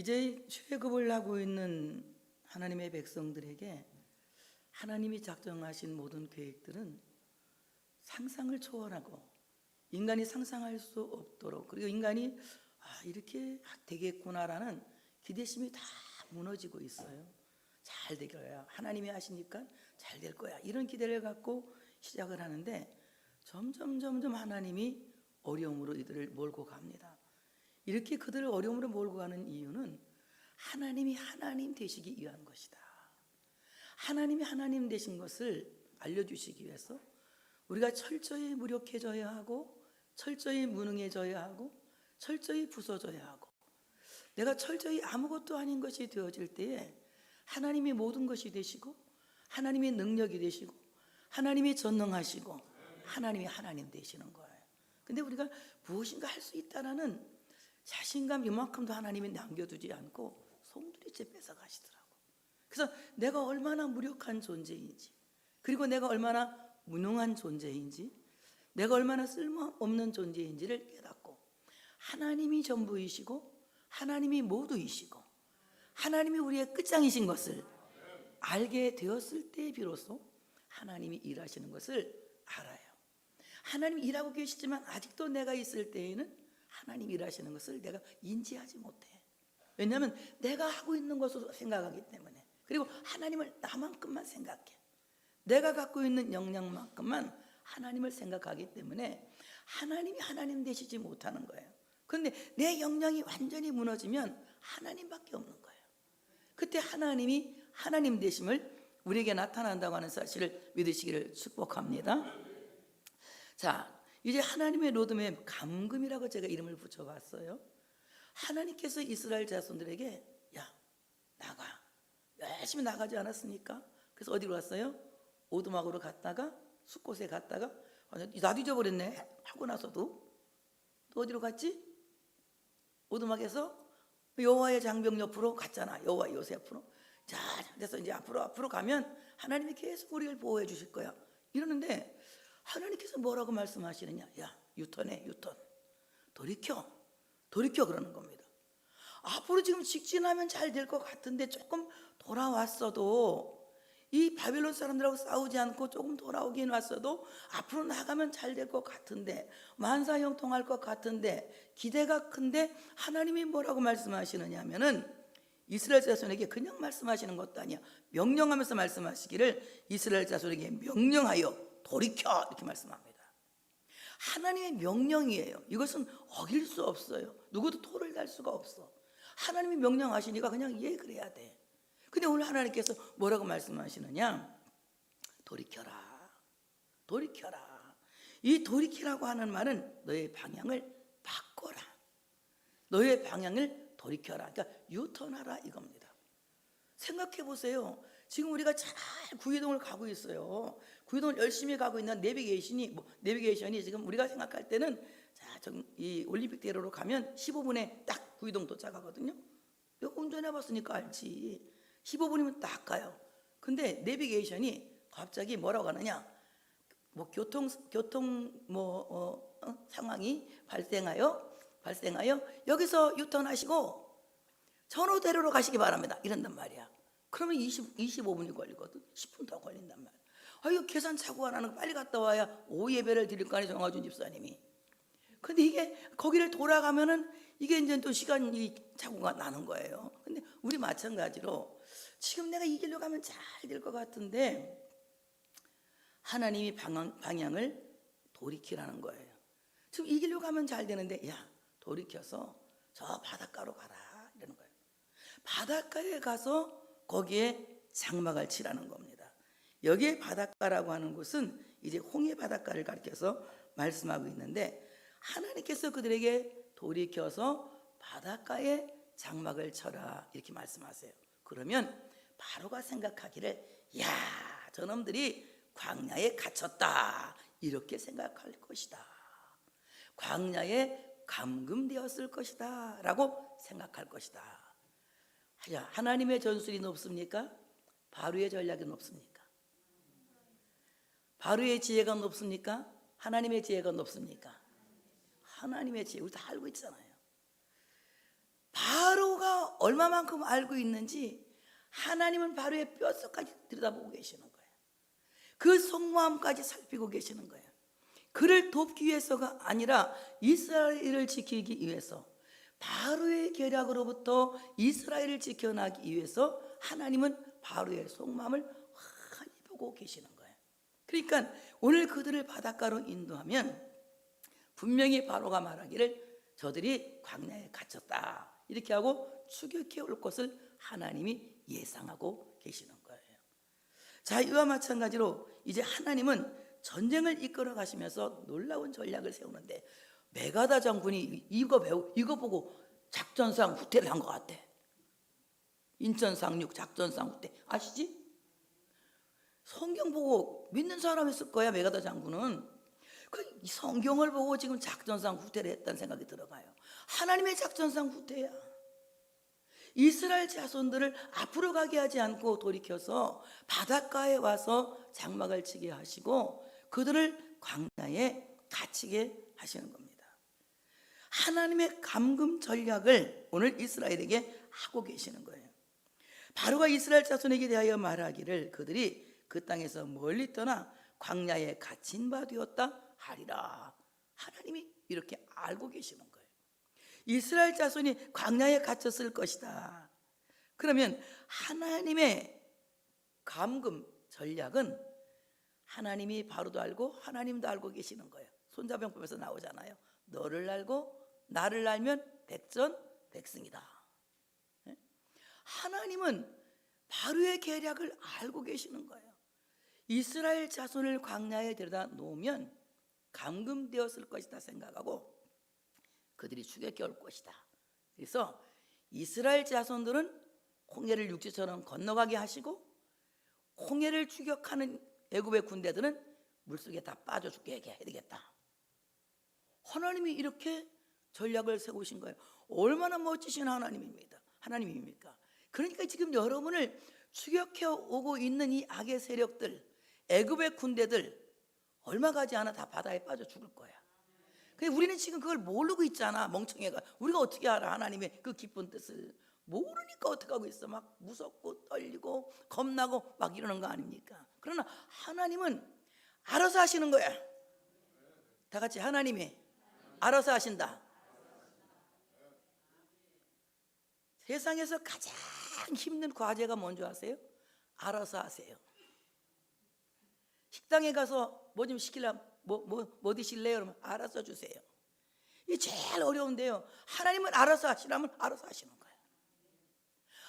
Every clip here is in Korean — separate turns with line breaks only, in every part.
이제 출애굽을 하고 있는 하나님의 백성들에게 하나님이 작정하신 모든 계획들은 상상을 초월하고 인간이 상상할 수 없도록, 그리고 인간이 이렇게 되겠구나라는 기대심이 다 무너지고 있어요. 잘 될 거야, 하나님이 하시니까 잘 될 거야, 이런 기대를 갖고 시작을 하는데 점점 하나님이 어려움으로 이들을 몰고 갑니다. 이렇게 그들을 어려움으로 몰고 가는 이유는 하나님이 하나님 되시기 위한 것이다. 하나님이 하나님 되신 것을 알려주시기 위해서 우리가 철저히 무력해져야 하고, 철저히 무능해져야 하고, 철저히 부서져야 하고, 내가 철저히 아무것도 아닌 것이 되어질 때에 하나님이 모든 것이 되시고, 하나님이 능력이 되시고, 하나님이 전능하시고, 하나님이 하나님 되시는 거예요. 근데 우리가 무엇인가 할 수 있다라는 자신감 이만큼도 하나님이 남겨두지 않고 송두리째 뺏어가시더라고. 그래서 내가 얼마나 무력한 존재인지, 그리고 내가 얼마나 무능한 존재인지, 내가 얼마나 쓸모없는 존재인지를 깨닫고 하나님이 전부이시고 하나님이 모두이시고 하나님이 우리의 끝장이신 것을 알게 되었을 때 비로소 하나님이 일하시는 것을 알아요. 하나님이 일하고 계시지만 아직도 내가 있을 때에는 하나님이 일하시는 것을 내가 인지하지 못해. 왜냐하면 내가 하고 있는 것으로 생각하기 때문에, 그리고 하나님을 나만큼만 생각해. 내가 갖고 있는 역량만큼만 하나님을 생각하기 때문에 하나님이 하나님 되시지 못하는 거예요. 그런데 내 역량이 완전히 무너지면 하나님밖에 없는 거예요. 그때 하나님이 하나님 되심을 우리에게 나타난다고 하는 사실을 믿으시기를 축복합니다. 자, 이제 하나님의 로드맵 감금이라고 제가 이름을 붙여봤어요. 하나님께서 이스라엘 자손들에게 야, 나가, 열심히 나가지 않았습니까? 그래서 어디로 갔어요? 오두막으로 갔다가 숫곳에 갔다가 나도 잊어버렸네 하고 나서도 또 어디로 갔지? 오두막에서 여호와의 장벽 옆으로 갔잖아. 여호와 요새 앞으로. 자, 그래서 이제 앞으로 가면 하나님이 계속 우리를 보호해 주실 거야 이러는데, 하나님께서 뭐라고 말씀하시느냐? 야, 유턴해, 유턴. 돌이켜 그러는 겁니다. 앞으로 지금 직진하면 잘 될 것 같은데 조금 돌아왔어도, 이 바빌론 사람들하고 싸우지 않고 조금 돌아오긴 왔어도 앞으로 나가면 잘 될 것 같은데, 만사형통할 것 같은데, 기대가 큰데 하나님이 뭐라고 말씀하시느냐 하면은 이스라엘 자손에게 그냥 말씀하시는 것도 아니야. 명령하면서 말씀하시기를 이스라엘 자손에게 명령하여 돌이켜, 이렇게 말씀합니다. 하나님의 명령이에요. 이것은 어길 수 없어요. 누구도 토를 달 수가 없어. 하나님이 명령하시니까 그냥 예, 그래야 돼. 근데 오늘 하나님께서 뭐라고 말씀하시느냐? 돌이켜라. 이 돌이키라고 하는 말은 너의 방향을 바꿔라. 너의 방향을 돌이켜라. 그러니까 유턴하라 이겁니다. 생각해 보세요. 지금 우리가 잘 구이동을 가고 있어요. 구이동을 열심히 가고 있는 내비게이션이 지금 우리가 생각할 때는 이 올림픽 대로로 가면 15분에 딱 구이동 도착하거든요. 이거 운전해 봤으니까 알지. 15분이면 딱 가요. 근데 내비게이션이 갑자기 뭐라고 하느냐? 교통 상황이 발생하여 여기서 유턴하시고 전호대로로 가시기 바랍니다. 이런단 말이야. 그러면 25분이 걸리거든. 10분 더 걸린단 말이야. 이거 계산 착오가 나는 거 빨리 갔다 와야 오후 예배를 드릴 거 아니에요, 정화준 집사님이. 근데 이게 거기를 돌아가면은 이게 이제 또 시간이 착오가 나는 거예요. 근데 우리 마찬가지로 지금 내가 이 길로 가면 잘 될 것 같은데 하나님이 방향을 돌이키라는 거예요. 지금 이 길로 가면 잘 되는데 야, 돌이켜서 저 바닷가로 가라 이러는 거예요. 바닷가에 가서 거기에 장막을 치라는 겁니다. 여기에 바닷가라고 하는 곳은 이제 홍해 바닷가를 가리켜서 말씀하고 있는데, 하나님께서 그들에게 돌이켜서 바닷가에 장막을 쳐라 이렇게 말씀하세요. 그러면 바로가 생각하기를 야, 저놈들이 광야에 갇혔다 이렇게 생각할 것이다. 광야에 감금되었을 것이다 라고 생각할 것이다. 하나님의 전술이 높습니까? 바로의 전략이 높습니까? 바로의 지혜가 높습니까? 하나님의 지혜가 높습니까? 하나님의 지혜. 우리 다 알고 있잖아요. 바로가 얼마만큼 알고 있는지 하나님은 바로의 뼛속까지 들여다보고 계시는 거예요. 그 속마음까지 살피고 계시는 거예요. 그를 돕기 위해서가 아니라 이스라엘을 지키기 위해서, 바로의 계략으로부터 이스라엘을 지켜나기 위해서 하나님은 바로의 속마음을 환히 보고 계시는 거예요. 그러니까 오늘 그들을 바닷가로 인도하면 분명히 바로가 말하기를 저들이 광야에 갇혔다 이렇게 하고 추격해 올 것을 하나님이 예상하고 계시는 거예요. 자, 이와 마찬가지로 이제 하나님은 전쟁을 이끌어 가시면서 놀라운 전략을 세우는데, 메가다 장군이 이거 보고 작전상 후퇴를 한 것 같아. 인천 상륙 작전상 후퇴 아시지? 성경 보고 믿는 사람이었을 거야. 메가다 장군은 그 성경을 보고 지금 작전상 후퇴를 했다는 생각이 들어가요. 하나님의 작전상 후퇴야. 이스라엘 자손들을 앞으로 가게 하지 않고 돌이켜서 바닷가에 와서 장막을 치게 하시고 그들을 광야에 갇히게 하시는 겁니다. 하나님의 감금 전략을 오늘 이스라엘에게 하고 계시는 거예요. 바로가 이스라엘 자손에게 대하여 말하기를 그들이 그 땅에서 멀리 떠나 광야에 갇힌 바 되었다 하리라. 하나님이 이렇게 알고 계시는 거예요. 이스라엘 자손이 광야에 갇혔을 것이다. 그러면 하나님의 감금 전략은 하나님이 바로도 알고 하나님도 알고 계시는 거예요. 손자병법에서 나오잖아요. 너를 알고 나를 알면 백전백승이다. 하나님은 바로의 계략을 알고 계시는 거예요. 이스라엘 자손을 광야에 데려다 놓으면 감금되었을 것이다 생각하고 그들이 추격해 올 것이다. 그래서 이스라엘 자손들은 홍해를 육지처럼 건너가게 하시고 홍해를 추격하는 애굽의 군대들은 물속에 다 빠져 죽게 해야 되겠다. 하나님이 이렇게 전략을 세우신 거예요. 얼마나 멋지신 하나님입니까? 그러니까 지금 여러분을 추격해 오고 있는 이 악의 세력들, 애굽의 군대들 얼마 가지 않아 다 바다에 빠져 죽을 거야. 근데 우리는 지금 그걸 모르고 있잖아. 멍청해가. 우리가 어떻게 알아? 하나님의 그 기쁜 뜻을 모르니까 어떻게 하고 있어? 막 무섭고 떨리고 겁나고 막 이러는 거 아닙니까? 그러나 하나님은 알아서 하시는 거야. 다 같이 하나님이 알아서 하신다. 세상에서 가장 힘든 과제가 뭔지 아세요? 알아서 하세요. 식당에 가서 뭐 좀 시키려면 뭐 드실래요? 그러면 알아서 주세요. 이게 제일 어려운데요. 하나님은 알아서 하시라면 알아서 하시는 거예요.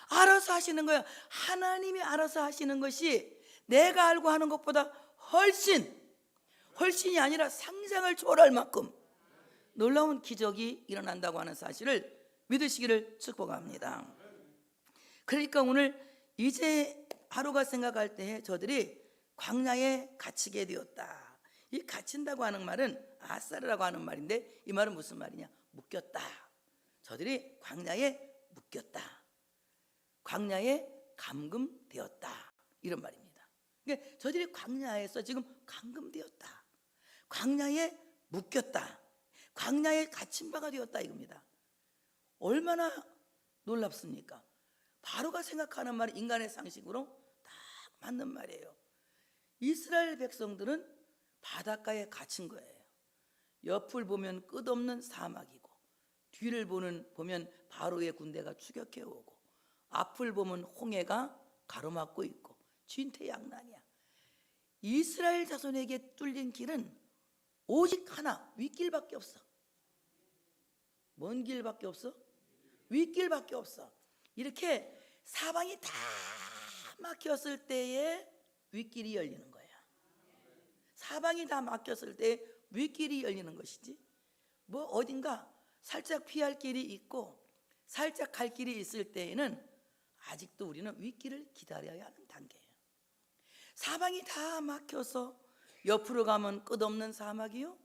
알아서 하시는 거예요. 하나님이 알아서 하시는 것이 내가 알고 하는 것보다 훨씬이 아니라 상상을 초월할 만큼 놀라운 기적이 일어난다고 하는 사실을 믿으시기를 축복합니다. 그러니까 오늘 이제 하루가 생각할 때에 저들이 광야에 갇히게 되었다. 이 갇힌다고 하는 말은 아사르라고 하는 말인데 이 말은 무슨 말이냐? 묶였다. 저들이 광야에 묶였다. 광야에 감금되었다. 이런 말입니다. 그러니까 저들이 광야에서 지금 감금되었다. 광야에 묶였다. 광야에 갇힌 바가 되었다 이겁니다. 얼마나 놀랍습니까? 바로가 생각하는 말이 인간의 상식으로 딱 맞는 말이에요. 이스라엘 백성들은 바닷가에 갇힌 거예요. 옆을 보면 끝없는 사막이고 뒤를 보면 바로의 군대가 추격해 오고 앞을 보면 홍해가 가로막고 있고 진퇴양난이야. 이스라엘 자손에게 뚫린 길은 오직 하나, 윗길밖에 없어. 뭔 길밖에 없어? 윗길밖에 없어. 이렇게 사방이 다 막혔을 때에 윗길이 열리는 거야. 사방이 다 막혔을 때 윗길이 열리는 것이지. 뭐 어딘가 살짝 피할 길이 있고 살짝 갈 길이 있을 때에는 아직도 우리는 윗길을 기다려야 하는 단계예요. 사방이 다 막혀서 옆으로 가면 끝없는 사막이요,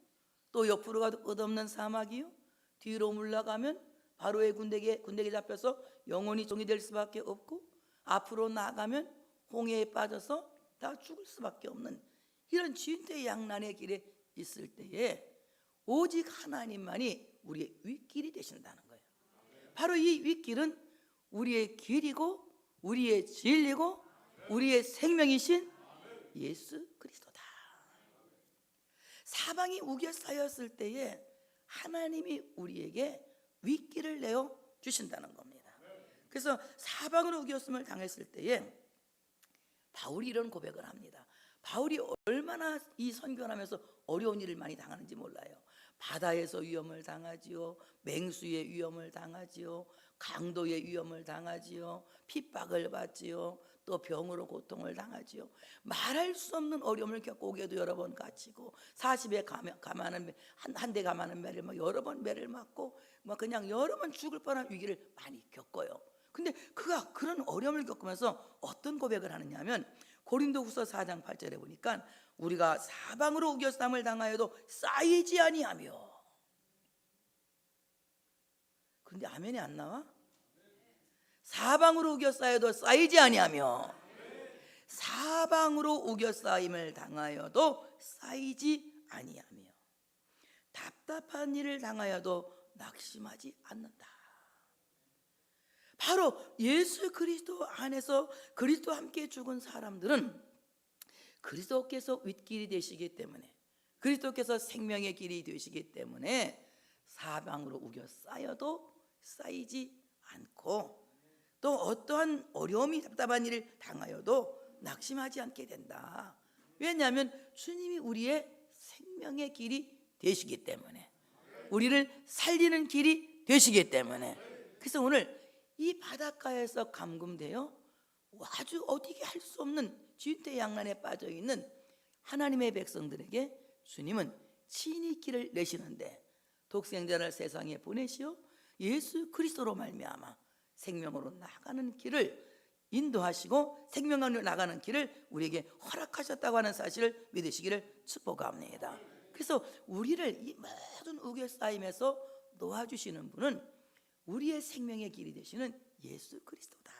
또 옆으로 가도 끝없는 사막이요, 뒤로 물러가면 바로의 군대에게 잡혀서 영원히 종이 될 수밖에 없고 앞으로 나가면 홍해에 빠져서 다 죽을 수밖에 없는 이런 진퇴양난의 길에 있을 때에 오직 하나님만이 우리의 윗길이 되신다는 거예요. 바로 이 윗길은 우리의 길이고 우리의 진리고 우리의 생명이신 예수 그리스도다. 사방이 우겨싸였을 때에 하나님이 우리에게 윗길을 내어 주신다는 겁니다. 그래서 사방으로 우겼음을 당했을 때에 바울이 이런 고백을 합니다. 바울이 얼마나 이 선교를 하면서 어려운 일을 많이 당하는지 몰라요. 바다에서 위험을 당하지요, 맹수의 위험을 당하지요, 강도의 위험을 당하지요, 핍박을 받지요, 또 병으로 고통을 당하지요. 말할 수 없는 어려움을 겪고 오게도 여러 번 갇히고 40에 가마는 한 대 가마는 매를 막 여러 번 매를 맞고 막 그냥 여러 번 죽을 뻔한 위기를 많이 겪어요. 근데 그가 그런 어려움을 겪으면서 어떤 고백을 하느냐 하면 고린도후서 4장 8절에 보니까 우리가 사방으로 우겨쌈을 당하여도 쌓이지 아니하며. 그런데 아멘이 안 나와? 사방으로 우겨싸여도 쌓이지 아니하며, 사방으로 우겨싸임을 당하여도 쌓이지 아니하며, 답답한 일을 당하여도 낙심하지 않는다. 바로 예수 그리스도 안에서 그리스도와 함께 죽은 사람들은 그리스도께서 윗길이 되시기 때문에, 그리스도께서 생명의 길이 되시기 때문에 사방으로 우겨싸여도 쌓이지 않고, 또 어떠한 어려움이 답답한 일을 당하여도 낙심하지 않게 된다. 왜냐하면 주님이 우리의 생명의 길이 되시기 때문에, 우리를 살리는 길이 되시기 때문에. 그래서 오늘 이 바닷가에서 감금되어 아주 어떻게 할 수 없는 진퇴양난에 빠져있는 하나님의 백성들에게 주님은 친히 길을 내시는데, 독생자를 세상에 보내시어 예수 그리스도로 말미암아 생명으로 나가는 길을 인도하시고 생명으로 나가는 길을 우리에게 허락하셨다고 하는 사실을 믿으시기를 축복합니다. 그래서 우리를 이 모든 우겨싸임에서 놓아주시는 분은 우리의 생명의 길이 되시는 예수 그리스도다.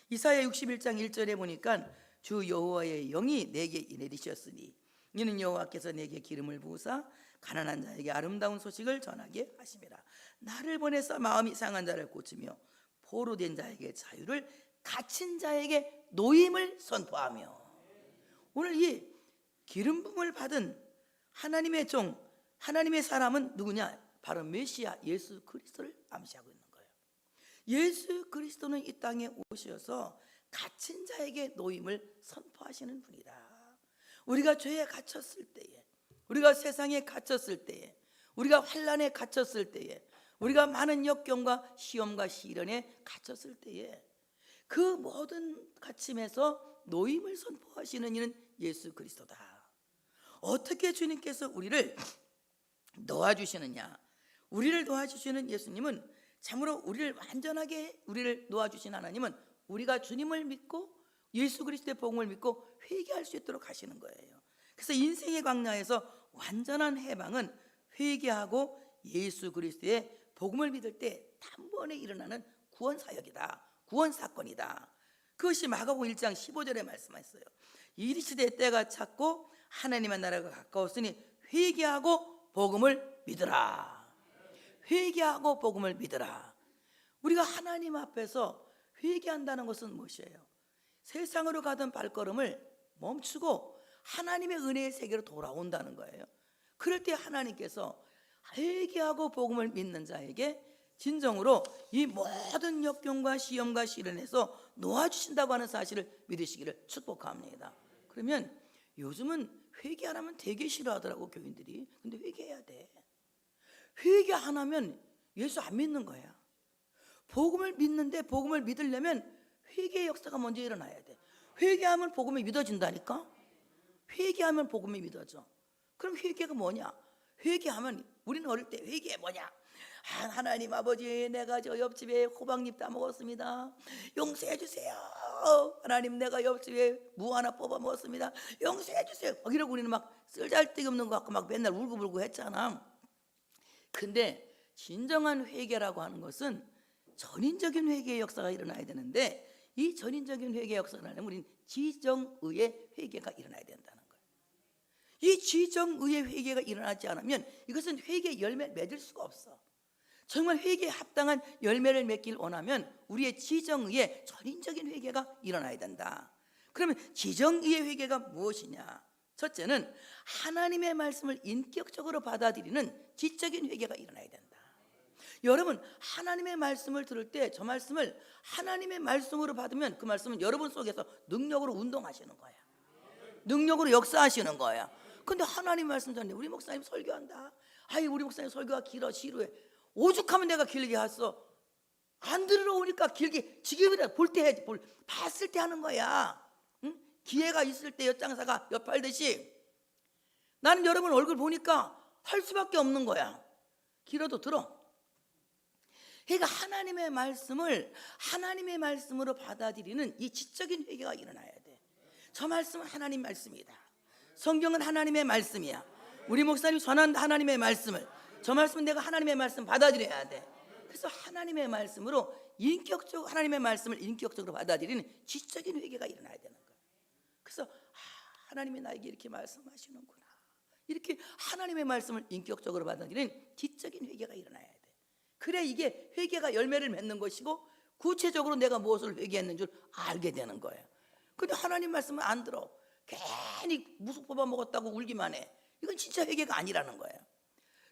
이사야 61장 1절에 보니까 주 여호와의 영이 내게 내리셨으니 이는 여호와께서 내게 기름을 부으사 가난한 자에게 아름다운 소식을 전하게 하심이라. 나를 보내서 마음이 상한 자를 고치며 포로된 자에게 자유를, 갇힌 자에게 노임을 선포하며. 오늘 이 기름 부음을 받은 하나님의 종, 하나님의 사람은 누구냐? 바로 메시아 예수 그리스도를 암시하고 있는 거예요. 예수 그리스도는 이 땅에 오셔서 갇힌 자에게 노임을 선포하시는 분이다. 우리가 죄에 갇혔을 때에, 우리가 세상에 갇혔을 때에, 우리가 환난에 갇혔을 때에, 우리가 많은 역경과 시험과 시련에 갇혔을 때에 그 모든 갇힘에서 노임을 선포하시는 이는 예수 그리스도다. 어떻게 주님께서 우리를 놓아주시느냐? 우리를 놓아주시는 예수님은, 참으로 우리를 완전하게 우리를 놓아주신 하나님은 우리가 주님을 믿고 예수 그리스도의 복음을 믿고 회개할 수 있도록 하시는 거예요. 그래서 인생의 광야에서 완전한 해방은 회개하고 예수 그리스도의 복음을 믿을 때 단번에 일어나는 구원 사역이다, 구원 사건이다. 그것이 마가복음 1장 15절에 말씀하셨어요. 이르시되 때가 찼고 하나님의 나라가 가까웠으니 회개하고 복음을 믿으라. 회개하고 복음을 믿으라. 우리가 하나님 앞에서 회개한다는 것은 무엇이에요? 세상으로 가던 발걸음을 멈추고 하나님의 은혜의 세계로 돌아온다는 거예요. 그럴 때 하나님께서 회개하고 복음을 믿는 자에게 진정으로 이 모든 역경과 시험과 시련에서 놓아주신다고 하는 사실을 믿으시기를 축복합니다. 그러면 요즘은 회개 안 하면 되게 싫어하더라고, 교인들이. 근데 회개해야 돼. 회개 안 하면 예수 안 믿는 거야. 복음을 믿는데 복음을 믿으려면 회개의 역사가 먼저 일어나야 돼. 회개하면 복음이 믿어진다니까. 회개하면 복음이 믿어져. 그럼 회개가 뭐냐? 회개하면, 우리는 어릴 때 회개 뭐냐? 하나님 아버지, 내가 저 옆집에 호박잎 따먹었습니다. 용서해 주세요. 하나님, 내가 옆집에 무 하나 뽑아 먹었습니다. 용서해 주세요. 이러고 우리는 막 쓸데기 없는 거 갖고 막 맨날 울고불고 했잖아. 근데 진정한 회개라고 하는 것은 전인적인 회개의 역사가 일어나야 되는데, 이 전인적인 회개의 역사가 일어나려면 우리는 지정의의 회개가 일어나야 된다는 거예요. 이 지정의의 회개가 일어나지 않으면 이것은 회개의 열매 맺을 수가 없어. 정말 회개에 합당한 열매를 맺길 원하면 우리의 지정의에 전인적인 회개가 일어나야 된다. 그러면 지정의의 회개가 무엇이냐? 첫째는 하나님의 말씀을 인격적으로 받아들이는 지적인 회개가 일어나야 된다. 여러분, 하나님의 말씀을 들을 때 저 말씀을 하나님의 말씀으로 받으면 그 말씀은 여러분 속에서 능력으로 운동하시는 거야. 능력으로 역사하시는 거야. 근데 하나님 말씀 전에 우리 목사님 설교한다. 아이, 우리 목사님 설교가 길어, 지루해. 오죽하면 내가 길게 했어. 안 들으러 오니까 길게, 지금이라 볼 때 해야지. 봤을 때 하는 거야. 응? 기회가 있을 때 엿장사가 엿팔듯이 나는 여러분 얼굴 보니까 할 수밖에 없는 거야. 길어도 들어. 그러니까 하나님의 말씀을 하나님의 말씀으로 받아들이는 이 지적인 회개가 일어나야 돼. 저 말씀은 하나님 말씀이다. 성경은 하나님의 말씀이야. 우리 목사님이 전한 하나님의 말씀을, 저 말씀은 내가 하나님의 말씀 받아들여야 돼. 그래서 하나님의 말씀으로 인격적으로 하나님의 말씀을 인격적으로 받아들이는 지적인 회개가 일어나야 되는 거야. 그래서 하나님이 나에게 이렇게 말씀하시는구나. 이렇게 하나님의 말씀을 인격적으로 받아들이는 지적인 회개가 일어나야 돼. 그래 이게 회개가 열매를 맺는 것이고 구체적으로 내가 무엇을 회개했는 줄 알게 되는 거예요. 근데 하나님 말씀은 안 들어. 괜히 무속 뽑아 먹었다고 울기만 해. 이건 진짜 회개가 아니라는 거예요.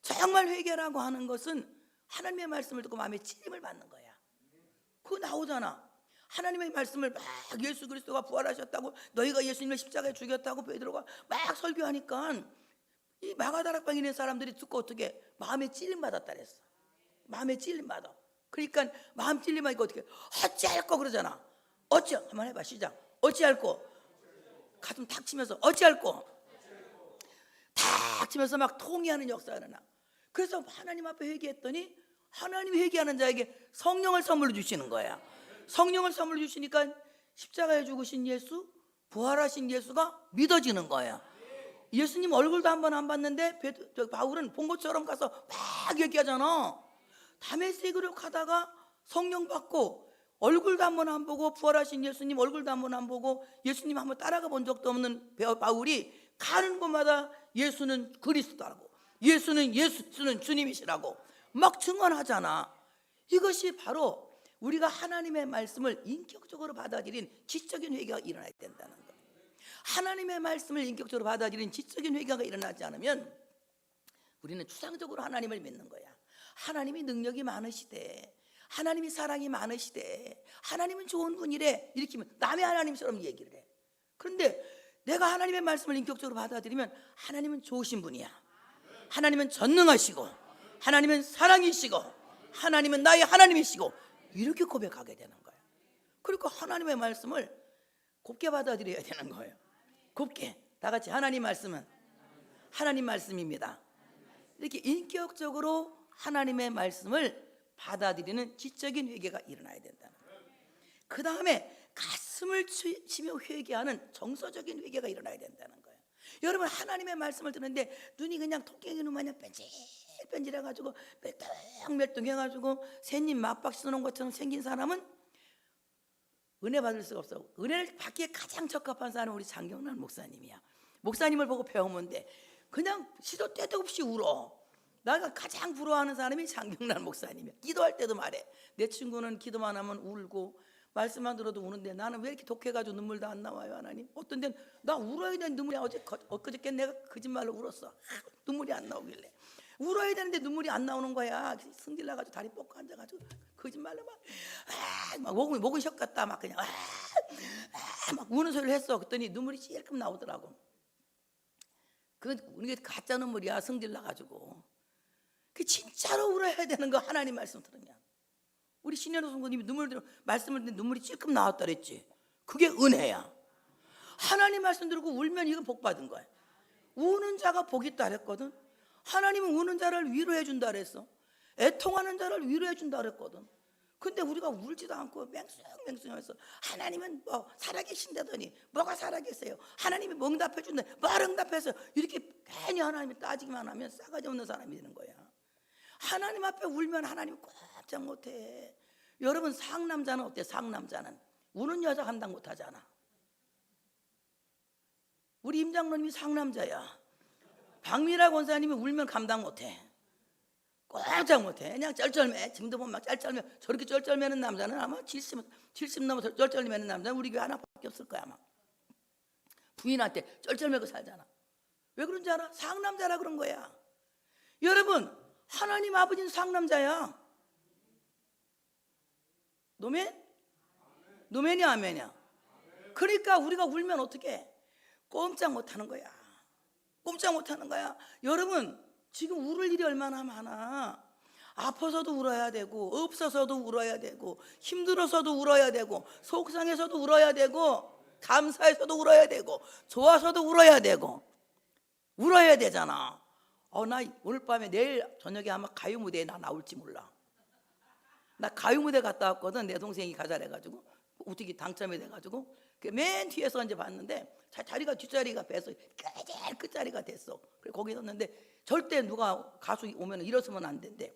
정말 회개라고 하는 것은 하나님의 말씀을 듣고 마음에 찔림을 받는 거야. 그거 나오잖아. 하나님의 말씀을 막 예수 그리스도가 부활하셨다고, 너희가 예수님을 십자가에 죽였다고 베드로가 막 설교하니까 이 마가다락방에 있는 사람들이 듣고 어떻게 마음에 찔림 받았다 그랬어. 마음에 찔림 받아. 그러니까 마음 찔림 받으니까 어떻게 어찌할 거 그러잖아. 어찌 한번 해봐. 시작. 어찌할 거. 가슴 탁 치면서 어찌할 거. 탁 치면서 막 통회하는 역사가 일어나. 그래서 하나님 앞에 회개했더니 하나님이 회개하는 자에게 성령을 선물로 주시는 거야. 성령을 선물로 주시니까 십자가에 죽으신 예수, 부활하신 예수가 믿어지는 거야. 예수님 얼굴도 한 번 안 봤는데 바울은 본 것처럼 가서 막 얘기하잖아. 다메섹으로 가다가 성령 받고 얼굴도 한 번 안 보고 부활하신 예수님 얼굴도 한 번 안 보고 예수님 한 번 따라가 본 적도 없는 바울이 가는 곳마다 예수는 그리스도라고, 예수는 주님이시라고 막 증언하잖아. 이것이 바로 우리가 하나님의 말씀을 인격적으로 받아들인 지적인 회개가 일어나야 된다는 거예요. 하나님의 말씀을 인격적으로 받아들인 지적인 회개가 일어나지 않으면 우리는 추상적으로 하나님을 믿는 거야. 하나님이 능력이 많으시대, 하나님이 사랑이 많으시대, 하나님은 좋은 분이래, 이렇게 남의 하나님처럼 얘기를 해. 그런데 내가 하나님의 말씀을 인격적으로 받아들이면 하나님은 좋으신 분이야. 하나님은 전능하시고 하나님은 사랑이시고 하나님은 나의 하나님이시고 이렇게 고백하게 되는 거예요. 그러니까 하나님의 말씀을 곱게 받아들여야 되는 거예요. 곱게. 다 같이 하나님 말씀은 하나님 말씀입니다. 이렇게 인격적으로 하나님의 말씀을 받아들이는 지적인 회개가 일어나야 된다는 거예요. 그 다음에 가슴을 치며 회개하는 정서적인 회개가 일어나야 된다는 거예요. 여러분, 하나님의 말씀을 듣는데 눈이 그냥 토끼 눈 마냥 뺀질뺀질해가지고 멜뚱멜뚱해가지고 새님 맞박 쏘는 것처럼 생긴 사람은 은혜 받을 수가 없어. 은혜를 받기에 가장 적합한 사람은 우리 장경란 목사님이야. 목사님을 보고 배우면 돼. 그냥 시도 때도 없이 울어. 내가 가장 부러워하는 사람이 장경란 목사님이야. 기도할 때도 말해. 내 친구는 기도만 하면 울고 말씀만 들어도 우는데 나는 왜 이렇게 독해가지고 눈물도 안 나와요, 하나님? 어떤 데는 나 울어야 되는 눈물이 엊그저께 내가 거짓말로 울었어. 눈물이 안 나오길래. 울어야 되는데 눈물이 안 나오는 거야. 승질 나가지고 다리 뻗고 앉아가지고 거짓말로 막 목은 쉬었겠다 막 그냥 막 우는 소리를 했어. 그랬더니 눈물이 찔끔 나오더라고. 그게 가짜 눈물이야. 승질 나가지고. 그 진짜로 울어야 되는 거 하나님 말씀 들으면. 우리 신현우 성도님이 말씀을 듣는데 눈물이 찔끔 나왔다 그랬지. 그게 은혜야. 하나님 말씀 들고 울면 이건 복 받은 거야. 우는 자가 복이 있다 그랬거든. 하나님은 우는 자를 위로해 준다 그랬어. 애통하는 자를 위로해 준다 그랬거든. 근데 우리가 울지도 않고 맹숭맹숭하면서 하나님은 뭐 살아계신다더니 뭐가 살아계세요? 하나님이 뭐 응답해 준다, 뭘 응답해서 이렇게 괜히 하나님이 따지기만 하면 싸가지 없는 사람이 되는 거야. 하나님 앞에 울면 하나님 꼼짝 못해. 여러분, 상남자는 어때? 상남자는 우는 여자 감당 못하잖아. 우리 임장로님이 상남자야. 박미라 권사님이 울면 감당 못해. 꼼짝 못해. 그냥 쩔쩔매. 지금도 보면 막 쩔쩔매. 저렇게 쩔쩔매는 남자는 아마 70 넘어서 쩔쩔매는 남자는 우리 교회 하나밖에 없을 거야 아마. 부인한테 쩔쩔매고 살잖아. 왜 그런지 알아? 상남자라 그런 거야. 여러분, 하나님 아버지는 상남자야. 노멘? 노멘이야 아멘이야? 그러니까 우리가 울면 어떻게? 꼼짝 못하는 거야. 꼼짝 못하는 거야. 여러분, 지금 울을 일이 얼마나 많아. 아파서도 울어야 되고, 없어서도 울어야 되고, 힘들어서도 울어야 되고, 속상해서도 울어야 되고, 감사해서도 울어야 되고, 좋아서도 울어야 되고, 울어야 되잖아. 나 오늘 밤에 내일 저녁에 아마 가요 무대에 나 나올지 몰라. 나 가요 무대 갔다 왔거든. 내 동생이 가자래가지고 어떻게 당첨이 돼가지고 맨 뒤에서 이제 봤는데 자리가 뒷자리가 배서 제일 끝자리가 됐어. 그래 거기 있었는데 절대 누가 가수 오면 일어서면 안 된대.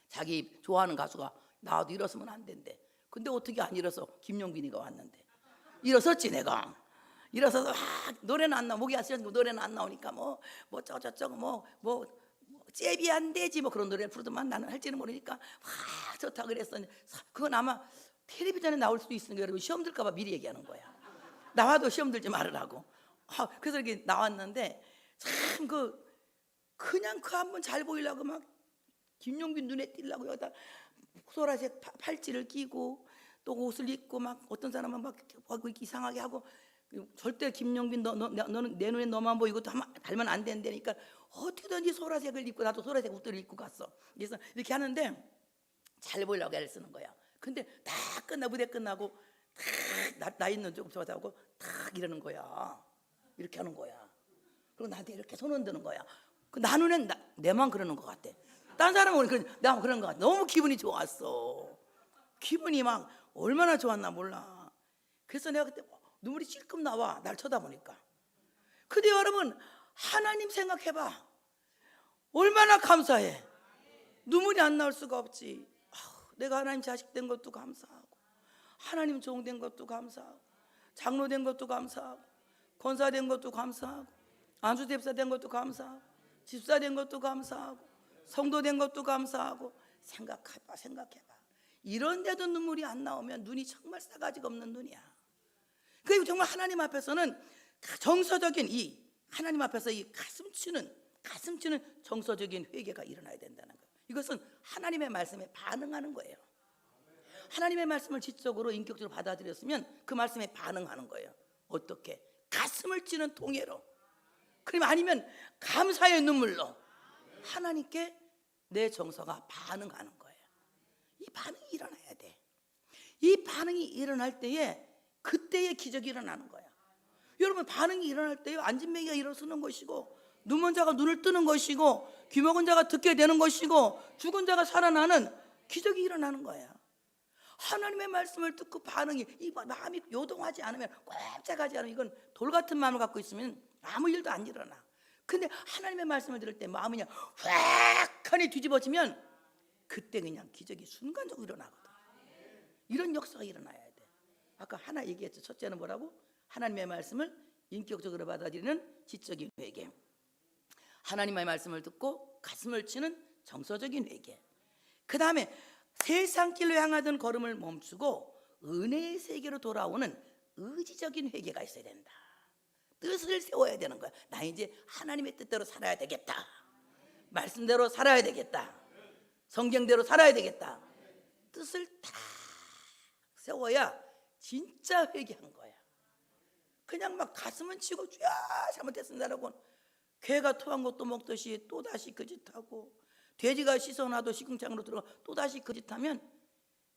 자기 좋아하는 가수가 나와도 일어서면 안 된대. 근데 어떻게 안 일어서? 김용빈이가 왔는데 일어섰지 내가. 일어서서 노래는 안 나와. 목이 안 쓰여지고 노래는 안 나오니까 뭐 저쩌고 잽이 안 되지 뭐 그런 노래를 부르더만 나는 할지는 모르니까 좋다 그랬어. 그건 아마 텔레비전에 나올 수도 있으니까 여러분 시험 들까 봐 미리 얘기하는 거야. 나와도 시험 들지 말으라고. 그래서 이렇게 나왔는데 참 그냥 그 한 번 잘 보이려고 막 김용빈 눈에 띄려고 여기다 소라색 팔찌를 끼고 또 옷을 입고 막 어떤 사람은 막 이상하게 하고 절대 김용빈 너는 내 눈에 너만 보이고 달면 안 된다니까 어떻게든지 소라색을 입고 나도 소라색 옷들을 입고 갔어. 그래서 이렇게 하는데 잘 보이려고 애를 쓰는 거야. 근데 다 무대 끝나고 나 있는 쪽 저하고 탁 이러는 거야. 이렇게 하는 거야. 그리고 나한테 이렇게 손 흔드는 거야. 나 눈엔 내만 그러는 것 같아. 딴 사람은 나 그런 것 같아. 너무 기분이 좋았어. 기분이 막 얼마나 좋았나 몰라. 그래서 내가 그때 눈물이 찔끔 나와. 날 쳐다보니까. 근데 여러분 하나님 생각해봐. 얼마나 감사해. 눈물이 안 나올 수가 없지. 내가 하나님 자식 된 것도 감사하고 하나님 종 된 것도 감사하고 장로 된 것도 감사하고 권사 된 것도 감사하고 안수대입사 된 것도 감사하고 집사 된 것도 감사하고 성도 된 것도 감사하고 생각해봐. 이런데도 눈물이 안 나오면 눈이 정말 싸가지가 없는 눈이야. 그리고 정말 하나님 앞에서는 정서적인 하나님 앞에서 이 가슴 치는 정서적인 회개가 일어나야 된다는 거예요. 이것은 하나님의 말씀에 반응하는 거예요. 하나님의 말씀을 지적으로 인격적으로 받아들였으면 그 말씀에 반응하는 거예요. 어떻게? 가슴을 찌는 통해로. 그러면 아니면 감사의 눈물로 하나님께 내 정서가 반응하는 거예요. 이 반응이 일어나야 돼. 이 반응이 일어날 때에 그때의 기적이 일어나는 거야. 여러분 반응이 일어날 때에 안진뱅이가 일어서는 것이고 눈먼 자가 눈을 뜨는 것이고 귀 먹은 자가 듣게 되는 것이고 죽은 자가 살아나는 기적이 일어나는 거야. 하나님의 말씀을 듣고 반응이 이 마음이 요동하지 않으면 꼼짝하지 않으면 이건 돌 같은 마음을 갖고 있으면 아무 일도 안 일어나. 근데 하나님의 말씀을 들을 때 마음이 그냥 확하니 뒤집어지면 그때 그냥 기적이 순간적으로 일어나거든. 이런 역사가 일어나야 돼. 아까 하나 얘기했죠. 첫째는 뭐라고? 하나님의 말씀을 인격적으로 받아들이는 지적인 회개. 하나님의 말씀을 듣고 가슴을 치는 정서적인 회개. 그 다음에 세상 길로 향하던 걸음을 멈추고 은혜의 세계로 돌아오는 의지적인 회개가 있어야 된다. 뜻을 세워야 되는 거야. 나 이제 하나님의 뜻대로 살아야 되겠다. 말씀대로 살아야 되겠다. 성경대로 살아야 되겠다. 뜻을 다 세워야 진짜 회개한 거야. 그냥 막 가슴은 치고 주야 잘못했습니다라고 개가 토한 것도 먹듯이 또다시 그 짓하고 돼지가 씻어놔도 식궁창으로 들어가 또다시 그 짓하면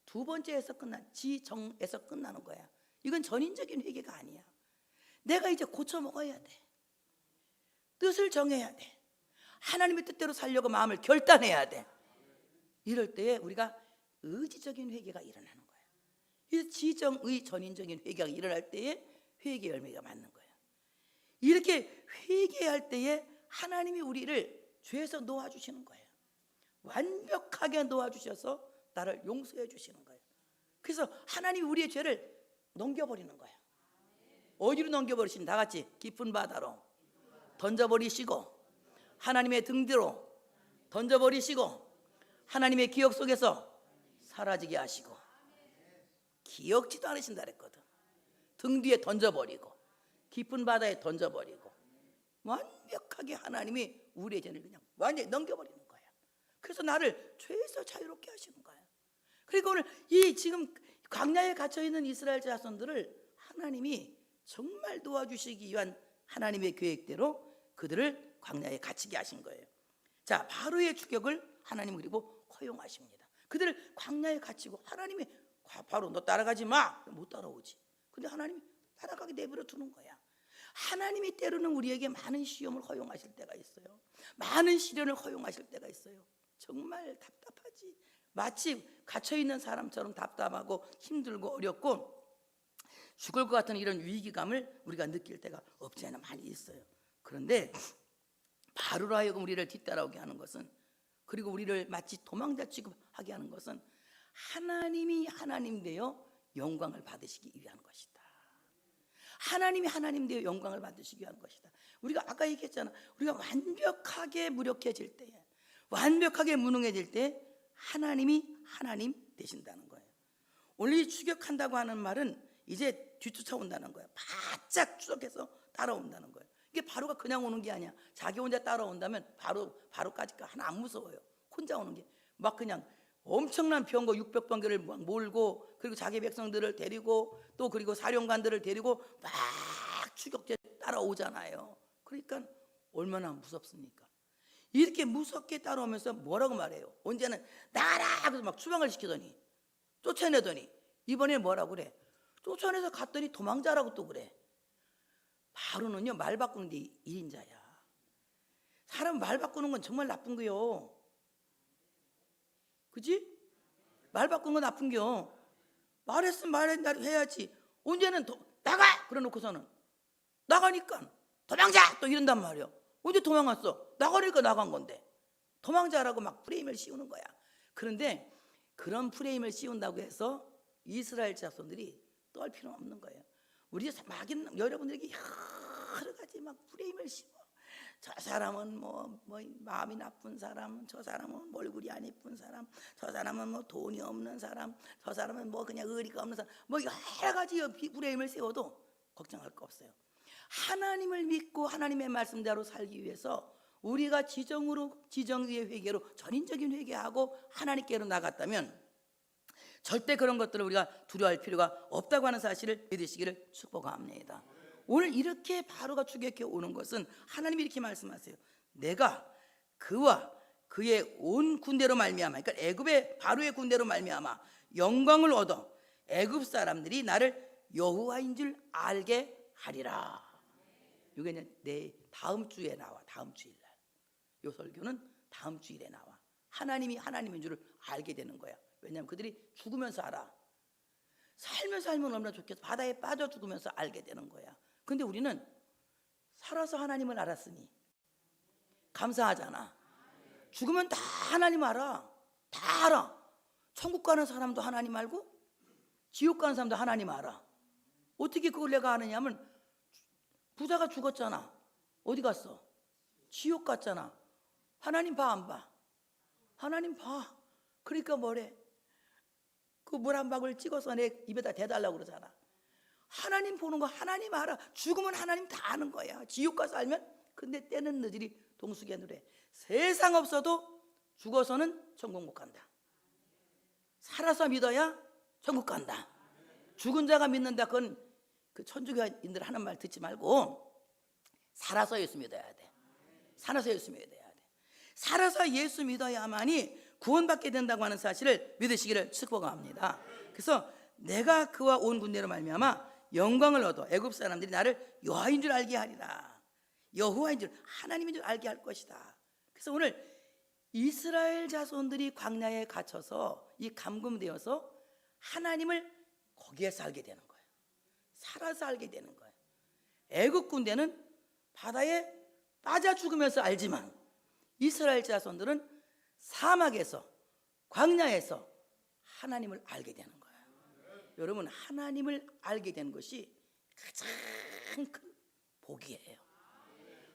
두 번째에서 지정에서 끝나는 거야. 이건 전인적인 회개가 아니야. 내가 이제 고쳐 먹어야 돼. 뜻을 정해야 돼. 하나님의 뜻대로 살려고 마음을 결단해야 돼. 이럴 때에 우리가 의지적인 회개가 일어나는 거야. 이 지정의 전인적인 회개가 일어날 때에 회개 열매가 맞는 거야. 이렇게 회개할 때에 하나님이 우리를 죄에서 놓아주시는 거예요. 완벽하게 놓아주셔서 나를 용서해 주시는 거예요. 그래서 하나님이 우리의 죄를 넘겨버리는 거예요. 어디로 넘겨버리시면 다 같이 깊은 바다로 던져버리시고 하나님의 등 뒤로 던져버리시고 하나님의 기억 속에서 사라지게 하시고, 기억지도 않으신다 그랬거든. 등 뒤에 던져버리고 깊은 바다에 던져버리고 완벽하게 하나님이 우리의 죄를 그냥 완전히 넘겨버리는 거야. 그래서 나를 죄에서 자유롭게 하시는 거야. 그리고 오늘 이 지금 광야에 갇혀있는 이스라엘 자손들을 하나님이 정말 도와주시기 위한 하나님의 계획대로 그들을 광야에 갇히게 하신 거예요. 자, 바로의 추격을 하나님 그리고 허용하십니다. 그들을 광야에 갇히고, 하나님이 바로 너 따라가지 마, 못 따라오지. 근데 하나님이 따라가게 내버려 두는 거야. 하나님이 때로는 우리에게 많은 시험을 허용하실 때가 있어요. 많은 시련을 허용하실 때가 있어요. 정말 답답하지. 마치 갇혀있는 사람처럼 답답하고 힘들고 어렵고 죽을 것 같은 이런 위기감을 우리가 느낄 때가 없지 않아 많이 있어요. 그런데 바로로 하여금 우리를 뒤따라오게 하는 것은, 그리고 우리를 마치 도망자 취급하게 하는 것은 하나님이 하나님 되어 영광을 받으시기 위한 것이다. 하나님이 하나님 되어 영광을 받으시기 위한 것이다. 우리가 아까 얘기했잖아. 우리가 완벽하게 무력해질 때에, 완벽하게 무능해질 때 하나님이 하나님 되신다는 거예요. 오늘 이 추격한다고 하는 말은 이제 뒤쫓아온다는 거예요. 바짝 추격해서 따라온다는 거예요. 이게 바로가 그냥 오는 게 아니야. 자기 혼자 따라온다면 바로까지 하나 안 무서워요. 혼자 오는 게 막 그냥 엄청난 병거 600번개를 몰고, 그리고 자기 백성들을 데리고, 또 그리고 사령관들을 데리고 막 추격제 따라오잖아요. 그러니까 얼마나 무섭습니까? 이렇게 무섭게 따라오면서 뭐라고 말해요? 언제는 나가라! 그래서 막 추방을 시키더니, 쫓아내더니, 이번에 뭐라고 그래? 쫓아내서 갔더니 도망자라고 또 그래. 바로는요, 말 바꾸는 데 1인자야. 사람 말 바꾸는 건 정말 나쁜 거요. 그지? 말 바꾸는 건 나쁜 겨. 말했으면 말해야지. 언제는 나가! 그래 놓고서는 나가니까 도망자! 또 이런단 말이야. 언제 도망갔어? 나가니까 나간 건데. 도망자라고 막 프레임을 씌우는 거야. 그런데 그런 프레임을 씌운다고 해서 이스라엘 자손들이 떨 필요는 없는 거예요. 우리 여러분들에게 여러 가지 막 프레임을 씌워. 저 사람은 뭐 마음이 나쁜 사람, 저 사람은 얼굴이 안 예쁜 사람, 저 사람은 뭐 돈이 없는 사람, 저 사람은 뭐 그냥 의리가 없는 사람, 뭐 여러 가지 프레임을 세워도 걱정할 거 없어요. 하나님을 믿고 하나님의 말씀대로 살기 위해서 우리가 지정의 회개로, 전인적인 회개하고 하나님께로 나갔다면 절대 그런 것들을 우리가 두려워할 필요가 없다고 하는 사실을 믿으시기를 축복합니다. 오늘 이렇게 바로가 추격해 오는 것은 하나님이 이렇게 말씀하세요. 내가 그와 그의 온 군대로 말미암아, 그러니까 애굽의 바로의 군대로 말미암아 영광을 얻어 애굽 사람들이 나를 여호와인 줄 알게 하리라. 이게 내 다음 주에 나와. 다음 주일날 이 설교는 다음 주일에 나와. 하나님이 하나님인 줄을 알게 되는 거야. 왜냐하면 그들이 죽으면서 알아. 살면 얼마나 좋겠어. 바다에 빠져 죽으면서 알게 되는 거야. 근데 우리는 살아서 하나님을 알았으니 감사하잖아. 죽으면 다 하나님 알아. 다 알아. 천국 가는 사람도 하나님 알고 지옥 가는 사람도 하나님 알아. 어떻게 그걸 내가 아느냐면, 부자가 죽었잖아. 어디 갔어? 지옥 갔잖아. 하나님 봐, 안 봐? 하나님 봐. 그러니까 뭐래? 그 물 한 방울 찍어서 내 입에다 대달라고 그러잖아. 하나님 보는 거 하나님 알아. 죽으면 하나님 다 아는 거야. 지옥 가서 알면, 근데 때는 늦으리 동숙의 노래. 세상 없어도 죽어서는 천국 못 간다. 살아서 믿어야 천국 간다. 죽은 자가 믿는다. 그건 그 천주교인들 하는 말 듣지 말고 살아서 예수 믿어야 돼. 살아서 예수 믿어야 돼. 살아서 예수 믿어야만이 구원받게 된다고 하는 사실을 믿으시기를 축복합니다. 그래서 내가 그와 온 군대로 말미암아 영광을 얻어 애굽 사람들이 나를 여호와인 줄 알게 하리라. 여호와인 줄, 하나님인 줄 알게 할 것이다. 그래서 오늘 이스라엘 자손들이 광야에 갇혀서 이 감금되어서 하나님을 거기에서 알게 되는 거예요. 살아서 알게 되는 거예요. 애굽 군대는 바다에 빠져 죽으면서 알지만 이스라엘 자손들은 사막에서, 광야에서 하나님을 알게 되는 거예요. 여러분, 하나님을 알게 되는 것이 가장 큰 복이에요.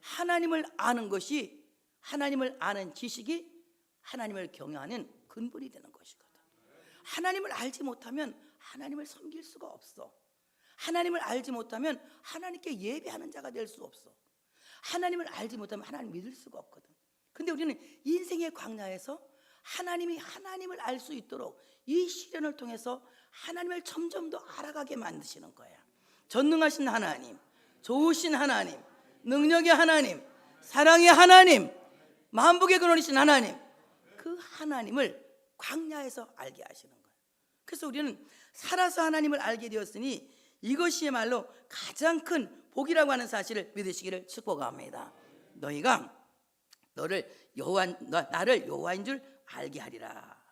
하나님을 아는 것이, 하나님을 아는 지식이 하나님을 경외하는 근본이 되는 것이거든. 하나님을 알지 못하면 하나님을 섬길 수가 없어. 하나님을 알지 못하면 하나님께 예배하는 자가 될 수 없어. 하나님을 알지 못하면 하나님 믿을 수가 없거든. 근데 우리는 인생의 광야에서 하나님을 알 수 있도록 이 시련을 통해서 하나님을 점점 더 알아가게 만드시는 거야. 전능하신 하나님, 좋으신 하나님, 능력의 하나님, 사랑의 하나님, 만복의 근원이신 하나님, 그 하나님을 광야에서 알게 하시는 거예요. 그래서 우리는 살아서 하나님을 알게 되었으니 이것이야말로 가장 큰 복이라고 하는 사실을 믿으시기를 축복합니다. 너희가 나를 여호와인 줄 알게 하리라.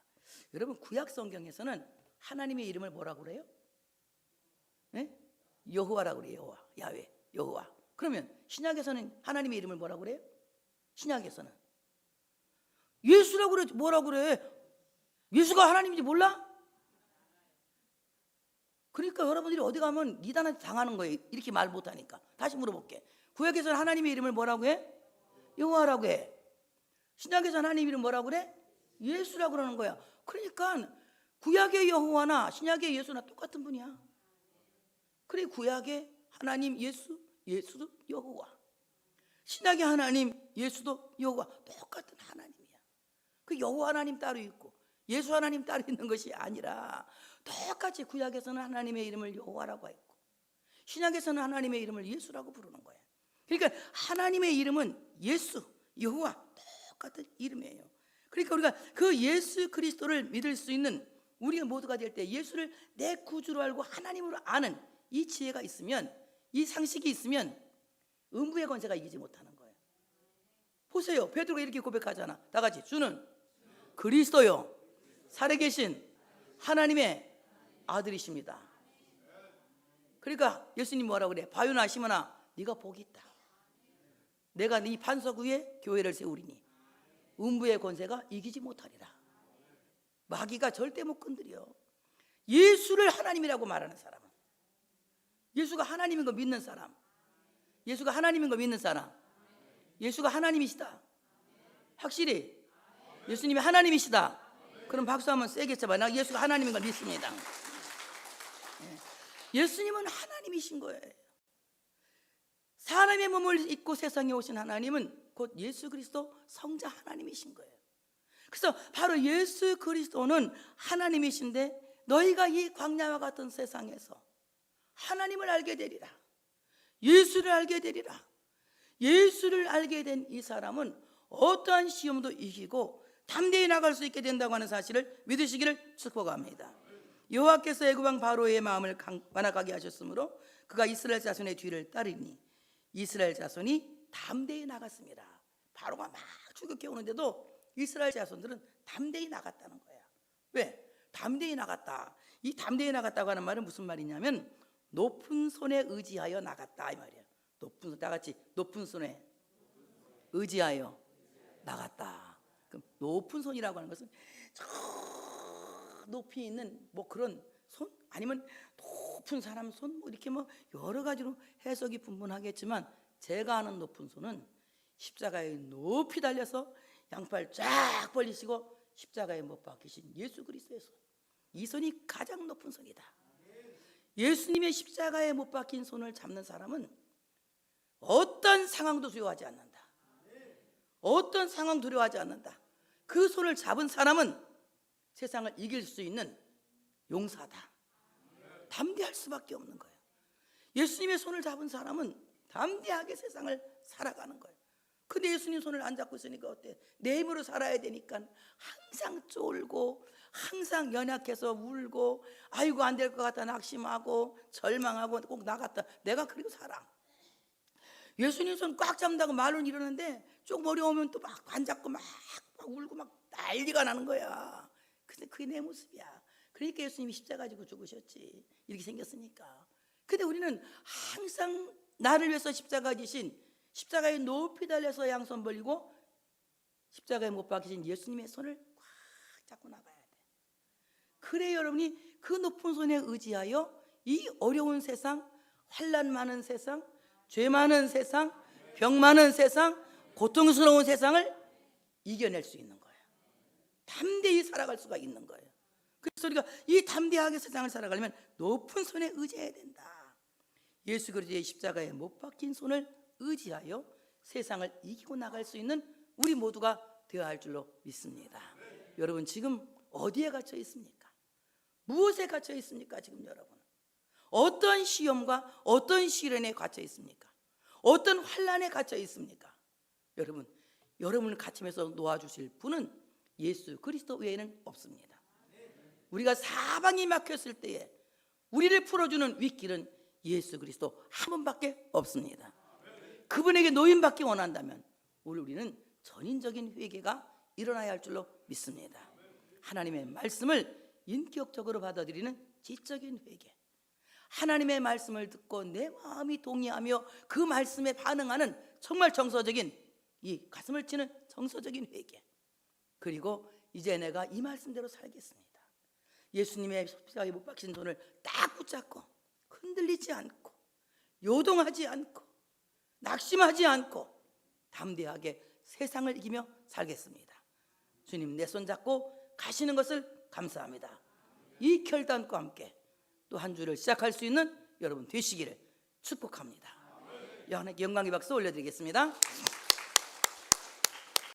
여러분, 구약 성경에서는 하나님의 이름을 뭐라고 그래요? 네? 여호와라고 그래요. 여호와, 야훼, 여호와. 그러면 신약에서는 하나님의 이름을 뭐라고 그래요? 신약에서는 예수라고 그래. 뭐라고 그래? 예수가 하나님인지 몰라? 그러니까 여러분들이 어디 가면 니단한테 당하는 거예요. 이렇게 말 못하니까. 다시 물어볼게. 구약에서는 하나님의 이름을 뭐라고 해? 여호와라고 해. 신약에서는 하나님의 이름 뭐라고 그래? 예수라고 그러는 거야. 그러니까 구약의 여호와나 신약의 예수나 똑같은 분이야. 그래, 구약의 하나님 예수, 예수도 여호와. 신약의 하나님 예수도 여호와. 똑같은 하나님이야. 그 여호와 하나님 따로 있고 예수 하나님 따로 있는 것이 아니라 똑같이 구약에서는 하나님의 이름을 여호와라고 했고 신약에서는 하나님의 이름을 예수라고 부르는 거예요. 그러니까 하나님의 이름은 예수, 여호와 똑같은 이름이에요. 그러니까 우리가 그 예수 그리스도를 믿을 수 있는 우리가 모두가 될 때 예수를 내 구주로 알고 하나님으로 아는 이 지혜가 있으면, 이 상식이 있으면 음부의 권세가 이기지 못하는 거예요. 보세요, 베드로가 이렇게 고백하잖아. 다 같이, 주는 그리스도요 살아계신 하나님의 아들이십니다. 그러니까 예수님 뭐라고 그래? 바요나 시몬아, 네가 복이 있다. 내가 네 반석 위에 교회를 세우리니 음부의 권세가 이기지 못하리라. 마귀가 절대 못 건드려. 예수를 하나님이라고 말하는 사람은, 예수가 하나님인 거 믿는 사람, 예수가 하나님인 거 믿는 사람, 예수가 하나님이시다. 확실히 예수님이 하나님이시다. 그럼 박수 한번 세게 쳐봐. 나 예수가 하나님인 걸 믿습니다. 예수님은 하나님이신 거예요. 사람의 몸을 입고 세상에 오신 하나님은 곧 예수 그리스도 성자 하나님이신 거예요. 그래서 바로 예수 그리스도는 하나님이신데 너희가 이 광야와 같은 세상에서 하나님을 알게 되리라. 예수를 알게 되리라. 예수를 알게 된 이 사람은 어떠한 시험도 이기고 담대히 나갈 수 있게 된다고 하는 사실을 믿으시기를 축복합니다. 여호와께서 애굽왕 바로의 마음을 완악하게 하셨으므로 그가 이스라엘 자손의 뒤를 따르니 이스라엘 자손이 담대히 나갔습니다. 바로가 막 죽여 깨우는데도 이스라엘 자손들은 담대히 나갔다는 거야. 왜? 담대히 나갔다. 이 담대히 나갔다고 하는 말은 무슨 말이냐면 높은 손에 의지하여 나갔다 이 말이야. 높은 손, 다 같이 높은 손에 의지하여 나갔다. 그럼 높은 손이라고 하는 것은 저 높이 있는 뭐 그런 손, 아니면 높은 사람 손, 뭐 이렇게 뭐 여러 가지로 해석이 분분하겠지만 제가 아는 높은 손은 십자가에 높이 달려서 양팔 쫙 벌리시고 십자가에 못 박히신 예수 그리스도의 손, 이 손이 가장 높은 손이다. 예수님의 십자가에 못 박힌 손을 잡는 사람은 어떤 상황도 두려워하지 않는다. 어떤 상황 두려워하지 않는다. 그 손을 잡은 사람은 세상을 이길 수 있는 용사다. 담대할 수밖에 없는 거예요. 예수님의 손을 잡은 사람은 담대하게 세상을 살아가는 거예요. 근데 예수님 손을 안 잡고 있으니까 어때? 내 힘으로 살아야 되니까 항상 쫄고 항상 연약해서 울고 아이고 안 될 것 같다 낙심하고 절망하고 꼭 나갔다 내가 그리고 살아. 예수님 손 꽉 잡는다고 말은 이러는데 조금 어려우면 또 막 안 잡고 막 울고 막 난리가 나는 거야. 근데 그게 내 모습이야. 그러니까 예수님이 십자가 지고 죽으셨지. 이렇게 생겼으니까. 근데 우리는 항상 나를 위해서 십자가 지신, 십자가에 높이 달려서 양손 벌리고 십자가에 못 박히신 예수님의 손을 꽉 잡고 나가야 돼. 그래 여러분이 그 높은 손에 의지하여 이 어려운 세상, 환난 많은 세상, 죄 많은 세상, 병 많은 세상, 고통스러운 세상을 이겨낼 수 있는 거예요. 담대히 살아갈 수가 있는 거예요. 그래서 우리가 이 담대하게 세상을 살아가려면 높은 손에 의지해야 된다. 예수 그리스도의 십자가에 못 박힌 손을 의지하여 세상을 이기고 나갈 수 있는 우리 모두가 되어야 할 줄로 믿습니다. 여러분 지금 어디에 갇혀 있습니까? 무엇에 갇혀 있습니까? 지금 여러분 어떤 시험과 어떤 시련에 갇혀 있습니까? 어떤 환난에 갇혀 있습니까? 여러분, 여러분을 갇힘에서 놓아주실 분은 예수 그리스도 외에는 없습니다. 우리가 사방이 막혔을 때에 우리를 풀어주는 윗길은 예수 그리스도 한 분밖에 없습니다. 그분에게 노임받기 원한다면 우리는 전인적인 회개가 일어나야 할 줄로 믿습니다. 하나님의 말씀을 인격적으로 받아들이는 지적인 회개, 하나님의 말씀을 듣고 내 마음이 동의하며 그 말씀에 반응하는 정말 정서적인 이 가슴을 치는 정서적인 회개, 그리고 이제 내가 이 말씀대로 살겠습니다. 예수님의 십자가에 못 박힌 손을 딱 붙잡고 흔들리지 않고 요동하지 않고 낙심하지 않고 담대하게 세상을 이기며 살겠습니다. 주님 내 손 잡고 가시는 것을 감사합니다. 이 결단과 함께 또 한 주를 시작할 수 있는 여러분 되시기를 축복합니다. 영광의 박수 올려드리겠습니다.